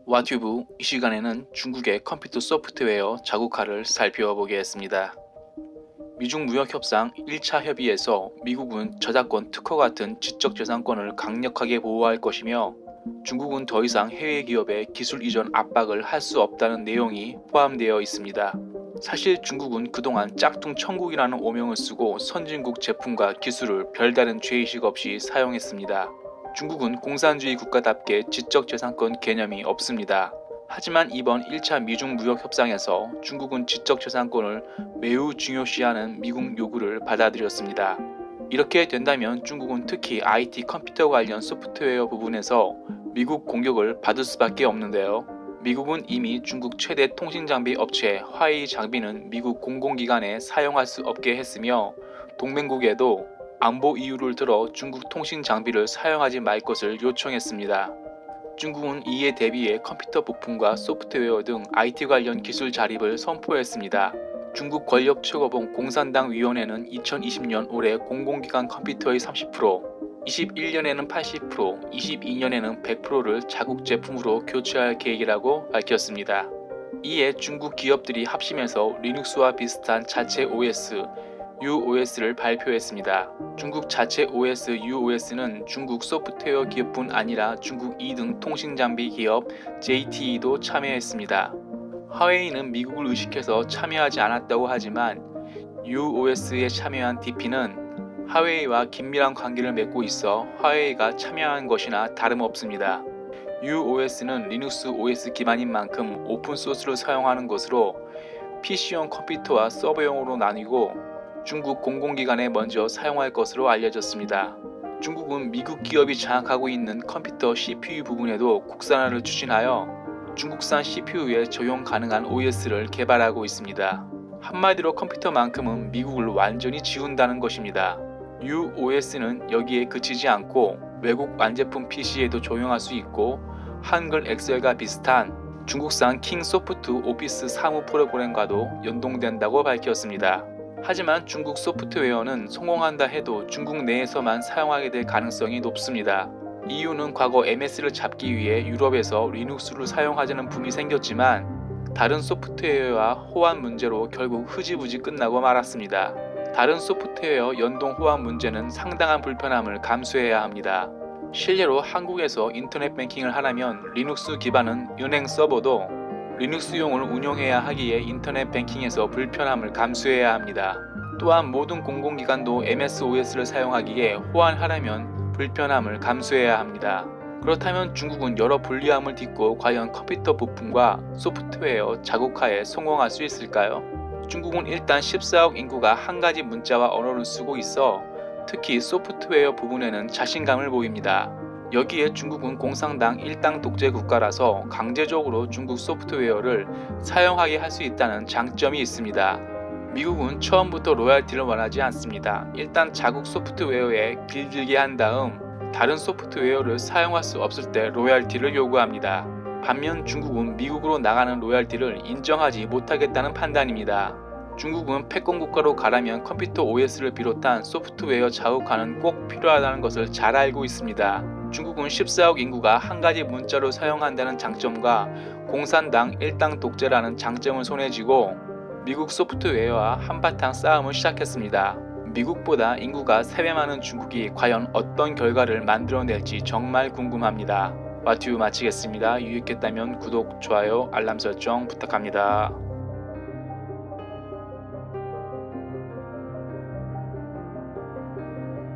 와튜브 이 시간에는 중국의 컴퓨터 소프트웨어 자국화를 살펴보겠습니다. 미중 무역 협상 1차 협의에서 미국은 저작권 특허 같은 지적재산권을 강력하게 보호할 것이며 중국은 더 이상 해외 기업의 기술 이전 압박을 할 수 없다는 내용이 포함되어 있습니다. 사실 중국은 그동안 짝퉁 천국이라는 오명을 쓰고 선진국 제품과 기술을 별다른 죄의식 없이 사용했습니다. 중국은 공산주의 국가답게 지적재산권 개념이 없습니다. 하지만 이번 1차 미중 무역 협상에서 중국은 지적재산권을 매우 중요시하는 미국 요구를 받아들였습니다. 이렇게 된다면 중국은 특히 IT 컴퓨터 관련 소프트웨어 부분에서 미국 공격을 받을 수밖에 없는데요. 미국은 이미 중국 최대 통신장비 업체 화웨이 장비는 미국 공공기관에 사용할 수 없게 했으며 동맹국에도 안보 이유를 들어 중국 통신 장비를 사용하지 말 것을 요청했습니다. 중국은 이에 대비해 컴퓨터 부품과 소프트웨어 등 IT 관련 기술 자립을 선포했습니다. 중국 권력 최고봉 공산당 위원회는 2020년 올해 공공기관 컴퓨터의 30%, 21년에는 80%, 22년에는 100%를 자국 제품으로 교체할 계획이라고 밝혔습니다. 이에 중국 기업들이 합심해서 리눅스와 비슷한 자체 OS, UOS를 발표했습니다. 중국 자체 OS, UOS는 중국 소프트웨어 기업뿐 아니라 중국 2등 통신장비 기업 JTE도 참여했습니다. 화웨이는 미국을 의식해서 참여하지 않았다고 하지만 UOS에 참여한 DP는 화웨이와 긴밀한 관계를 맺고 있어 화웨이가 참여한 것이나 다름없습니다. UOS는 리눅스 OS 기반인 만큼 오픈소스를 사용하는 것으로 PC용 컴퓨터와 서버용으로 나뉘고 중국 공공기관에 먼저 사용할 것으로 알려졌습니다. 중국은 미국 기업이 장악하고 있는 컴퓨터 CPU 부분에도 국산화를 추진하여 중국산 CPU에 적용 가능한 OS를 개발하고 있습니다. 한마디로 컴퓨터만큼은 미국을 완전히 지운다는 것입니다. UOS는 여기에 그치지 않고 외국 완제품 PC에도 적용할 수 있고 한글 엑셀과 비슷한 중국산 킹소프트 오피스 사무 프로그램과도 연동된다고 밝혔습니다. 하지만 중국 소프트웨어는 성공한다 해도 중국 내에서만 사용하게 될 가능성이 높습니다. 이유는 과거 MS를 잡기 위해 유럽에서 리눅스를 사용하자는 붐이 생겼지만 다른 소프트웨어와 호환 문제로 결국 흐지부지 끝나고 말았습니다. 다른 소프트웨어 연동 호환 문제는 상당한 불편함을 감수해야 합니다. 실례로 한국에서 인터넷 뱅킹을 하려면 리눅스 기반은 은행 서버도 리눅스용을 운영해야 하기에 인터넷 뱅킹에서 불편함을 감수해야 합니다. 또한 모든 공공기관도 MSOS를 사용하기에 호환하려면 불편함을 감수해야 합니다. 그렇다면 중국은 여러 불리함을 딛고 과연 컴퓨터 부품과 소프트웨어 자국화에 성공할 수 있을까요? 중국은 일단 14억 인구가 한 가지 문자와 언어를 쓰고 있어 특히 소프트웨어 부분에는 자신감을 보입니다. 여기에 중국은 공산당 일당 독재 국가라서 강제적으로 중국 소프트웨어를 사용하게 할 수 있다는 장점이 있습니다. 미국은 처음부터 로열티를 원하지 않습니다. 일단 자국 소프트웨어에 길들게 한 다음 다른 소프트웨어를 사용할 수 없을 때 로열티를 요구합니다. 반면 중국은 미국으로 나가는 로열티를 인정하지 못하겠다는 판단입니다. 중국은 패권 국가로 가려면 컴퓨터 OS를 비롯한 소프트웨어 자국화는 꼭 필요하다는 것을 잘 알고 있습니다. 중국은 14억 인구가 한 가지 문자로 사용한다는 장점과 공산당 일당 독재라는 장점을 손에 쥐고 미국 소프트웨어와 한바탕 싸움을 시작했습니다. 미국보다 인구가 3배 많은 중국이 과연 어떤 결과를 만들어낼지 정말 궁금합니다. 와튜브 마치겠습니다. 유익했다면 구독, 좋아요, 알람 설정 부탁합니다.